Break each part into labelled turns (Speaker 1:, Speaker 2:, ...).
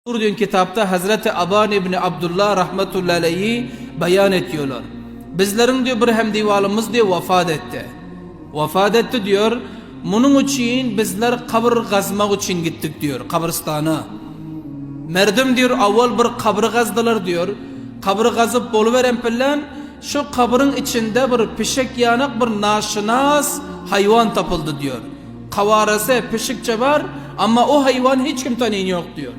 Speaker 1: Kur'an kitapta Hazreti Aban İbni Abdullah rahmetullahi aleyhi beyan ediyorlar. Bizlerin diyor bir hemdivalımız diyor vefat etti. Vefat etti diyor. Bunun için bizler kabr kazmak için gittik diyor kabristana. Merdim diyor avval bir kabr kazdılar diyor. Kabr kazıp boluveren pillen şu kabrın içinde bir pişek yanak bir naşinas hayvan tapıldı diyor. Kavarası pişikçe var ama o hayvan hiç kim tanıyan yok diyor.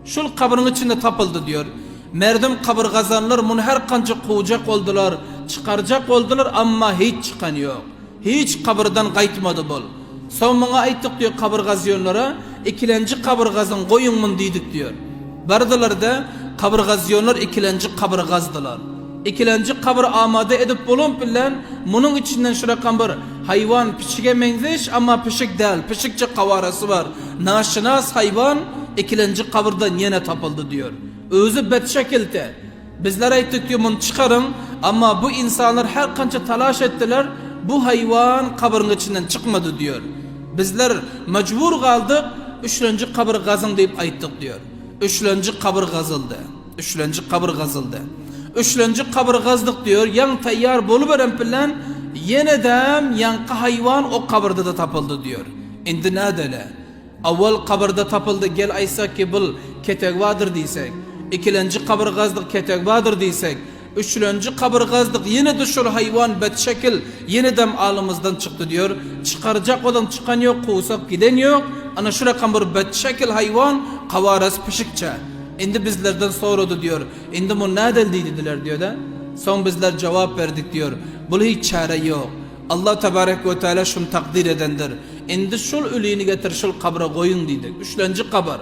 Speaker 1: Şul kabrın içinde tapıldı diyor. Merdim kabr kazanlar bunu her kanca kovacak oldular, çıkaracak oldular ama hiç çıkan yok. Hiç kabrdan kayıtmadı bol. Son bana ayttık diyor kabr kazıyonlara, ikilenci kabr kazın koyun mun dedik diyor. Bardılar da kabr kazıyonlar ikilenci kabr kazdılar. İkilenci kabr amade edip bulun bilen bunun içinden şurakan bir hayvan pişike benzeş ama pişik değil, pişikçe kavarası var. Naşinas hayvan ikilenci kabirden yine tapıldı diyor. Özü bet şekilde. Bizler ayttık diyor bunu çıkarın ama bu insanlar her kança talaş ettiler. Bu hayvan kabrin içinden çıkmadı diyor. Bizler mecbur kaldık. Üçüncü kabir gazın deyip ayttık diyor. Üçüncü kabir gazıldı. Üçüncü kabir gazıldı. Üçüncü kabir gazdık diyor. Yan tayyar boluveren bilen yeniden yankı hayvan o kabirde de tapıldı diyor. İndi ne dele? Avval kabirde tapıldı gel aysak ki bul ketek vardır diysek. İkilenci kabir gazdık ketek vardır diysek. Üçüncü kabir gazdık yine düşür hayvan bet şekil yeniden alımızdan çıktı diyor. Çıkaracak olan çıkan yok, kovsak giden yok. Ana şura bir bet şekil hayvan kavaras pişikçe. İndi bizlerden sorudu diyor. İndi bu ne dediler diyor da. Son bizler cevap verdik diyor. Bu hiç çare yok. Allah Tebarek ve Teala şunu takdir edendir. İndi şul ölüğünü getir şul kabra koyun dedik. Üçüncü kabr.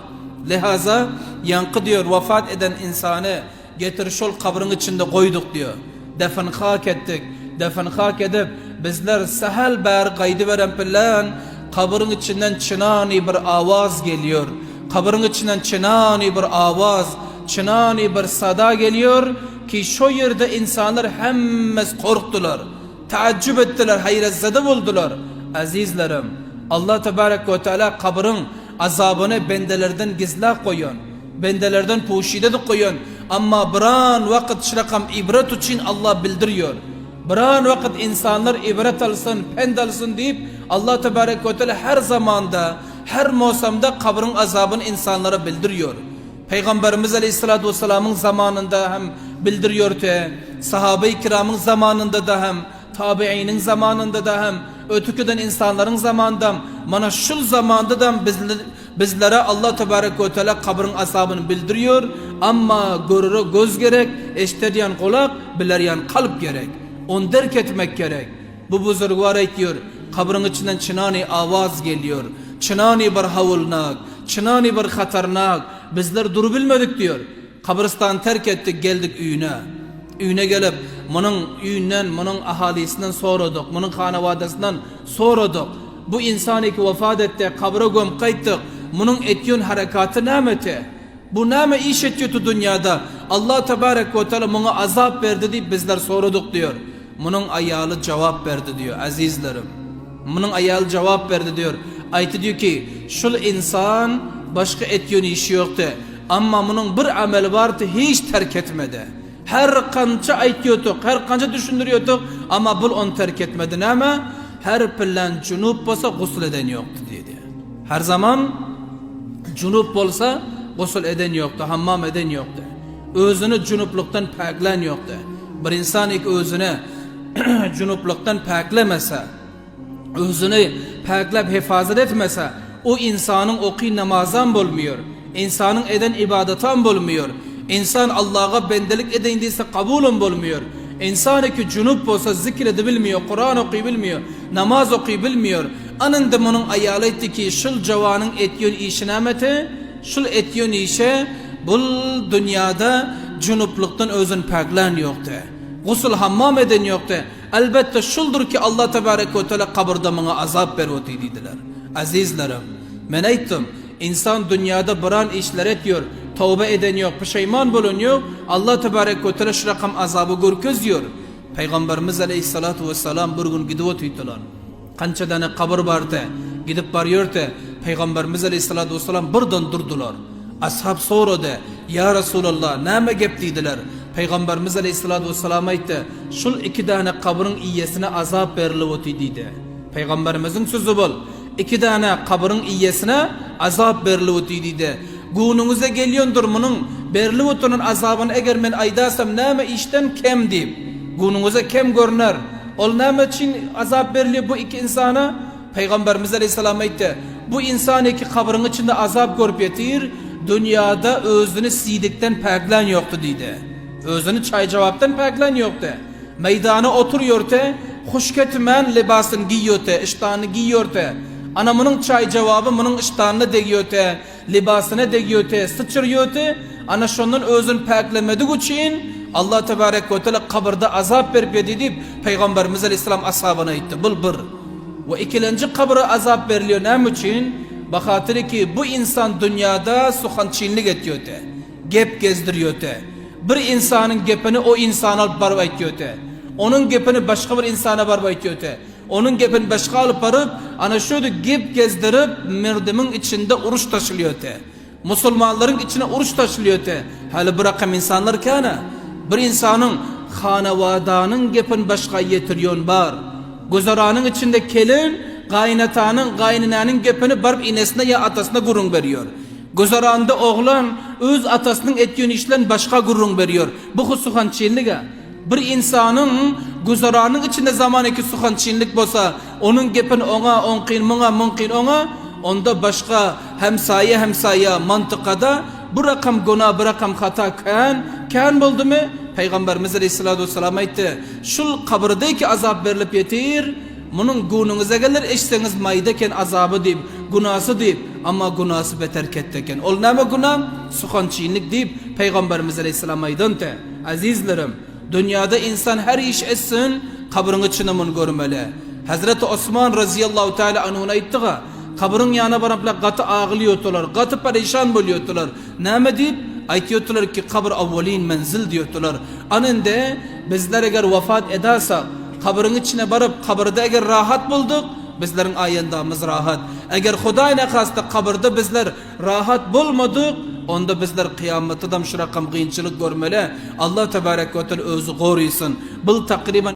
Speaker 1: Lihaza yankı diyor vefat eden insanı getir şul kabrın içinde koyduk diyor. Defin hak ettik. Defin hak edip bizler sahel ber kaydı veren pillen kabrın içinden çınani bir avaz geliyor. Kabrın içinden çınani bir avaz, çınani bir sada geliyor ki şu yerde insanlar hemmes korktular. Taaccüp ettiler, hayretzede buldular. Azizlerim, Allah Tebarek ve Teala kabrın azabını bendelerden gizla koyun. Bendelerden puşide de koyun. Ama bir vakit şirakam ibret için Allah bildiriyor. Bir vakit insanlar ibret alsın, pend alsın deyip Allah Tebarek ve Teala her zamanda, her mevsimde kabrın azabını insanlara bildiriyor. Peygamberimiz Aleyhisselatü Vesselam'ın zamanında hem bildiriyor te, sahabe-i kiramın zamanında da hem tabiinin zamanında da hem ötüküden insanların zamanında mana şu zamanda da bizlere Allah Tebarek ve Teala kabrın azabını bildiriyor ama görürü göz gerek, eşitleyen kulak, bileyen kalp gerek. On derk etmek gerek. Bu buzurgvar ediyor. Kabrın içinden çınani avaz geliyor. Çınani bir havulnak, çınani bir hatarnak. Bizler duru bilmedik diyor. Kabristan terk ettik geldik üyüne. Üyüne gelip bunun üyünden, bunun ahalisinden sorduk. Bunun hanevadesinden sorduk. Bu insan ki vefat etti, kabra göm kayttık. Bunun etyon harekatı nameti. Bu name iş ediyordu dünyada. Allah Tebarek ve Teala buna azap verdi deyip bizler sorduk diyor. Bunun ayalı cevap verdi diyor azizlerim. Bunun ayalı cevap verdi diyor. Ayeti diyor ki şul insan başka etyon işi yoktu. Ama bunun bir amel vardı hiç terk etmedi. Her kança aytıyorduk, her kança düşündürüyorduk ama bul onu terk etmedi ama her pillen cunup olsa gusül eden yoktu dedi. Her zaman cunup olsa gusül eden yoktu, hammam eden yoktu. Özünü cunupluktan paklan yoktu. Bir insan ilk özünü cunupluktan paklamasa, özünü paklap hifazet etmese, o insanın okuy namazan bulmuyor. İnsanın eden ibadetan bulmuyor. İnsan Allah'a bendelik edindiyse kabulün bulmuyor. İnsan ki cunup olsa zikredebilmiyor, Kur'an okuyabilmiyor, namaz okuyabilmiyor. Anında bunun ayalı etti ki şul cavanın etyon işinameti, şul etyon işe bu dünyada cunupluktan özün paklan yoktu. Gusül hammam eden yoktu. Elbette şuldur ki Allah Tebarek ve Teala kabirde bana azap verveti dediler. Azizlerim, ben aytım, insan dünyada biran işler ediyor, tövbe eden yok, pişeyman bulunuyor. Allah Tebarek ve Teala şu rakam azabı görkeziyor. Peygamberimiz Aleyhisselatü Vesselam bir gün gidip oturdular. Kança tane kabir vardı, gidip varıyordu. Peygamberimiz Aleyhisselatü Vesselam buradan durdular. Ashab so'radi, ya Rasululloh, nima gap dedilar? Payg'ambarimiz alayhissalatu vassalam aytdi, shul ikki dana qabring iyesine azab berilib o'ti dedi. Payg'ambarimizning so'zi bol. İki dana qabring iyesine azab berilib o'ti dedi. Gununuza gelyondur bunun berilib o'tining azabını eğer men aydasam nima ishdan kem deb. Gununuza kem görüner. Ol nima için azab berilib bu iki insana? Payg'ambarimiz alayhissalom aytdi, bu insan iki qabring içinde azab görüp yetir, dünyada özünü siylikten peklen yoktu dedi. Özünü çay cevaptan peklen yoktu. Meydana oturuyordu, huşketmen libasını giyiyordu, iştahını giyiyordu. Ana bunun çay cevabı bunun iştahını degiyordu, libasını degiyordu, sıçırıyordu. Ana şunun özünü peklemediği için Allah tebarek ve teala kabirde azap verip deyip Peygamberimiz aleyhisselam ashabına aytdı. Bul bir. Ve ikinci kabire azap veriliyor ne için? Bakatır ki bu insan dünyada suhançinlik ediyordu. Gep gezdiriyordu. Bir insanın gepini o insana alıp barıp ediyordu. Onun gepini başka bir insana barıp ediyordu. Onun gepini başka alıp barıp ana şöyle gep gezdirip merdimin içinde uruş taşılıyordu. Müslümanların içine uruş taşılıyordu. Hali bırakım insanlar kana bir insanın hanavadanın gepini başka getiriyon var. Guzaranın içinde kelin, gaynatanın, gaynananın gepini barıp inesine ya atasına gurung veriyor. Guzaranda oğlan öz atasının ettiğin işlen başka gurung veriyor. Bu suhançinlik. Bir insanın guzaranın içinde zamanaki suhançinlik bolsa, onun gepini ona, on qin mına, mun qin ona, onda başka hemsaye mantıkada bu rakam günah, bu rakam hata kan buldu mu? Peygamberimiz aleyhissalatu vesselam aytdi, şul qabirdeki azap berilip yetir, bunun gununuza gelir, eşseniz maydeken azabı deyip, günahsı deyip, ama günahsı beter ketteken. Ol neme günah? Suhançinlik deyip, Peygamberimiz aleyhissalam aytdı. Azizlerim, dünyada insan her iş etsin, kabrin içine bunu görmeli. Hazreti Osman raziyallahu teala anhuna aytdı, kabrin yana barapla qatı ağlıyordular, qatı perişan buluyordular. Neme deyip? Aytıyordular ki kabir avvalin menzil diyordular. Anında bizler eğer vefat edersek kabrin içine barıp kabirde eğer rahat bulduk, bizlerin ayındamız rahat. Eğer Hudayna kastı kabirde bizler rahat bulmadık, onda bizler kıyamette de şu rakam kıyınçılık görmeli. Allah tebarek ve teala özü koruysun. Bu takriben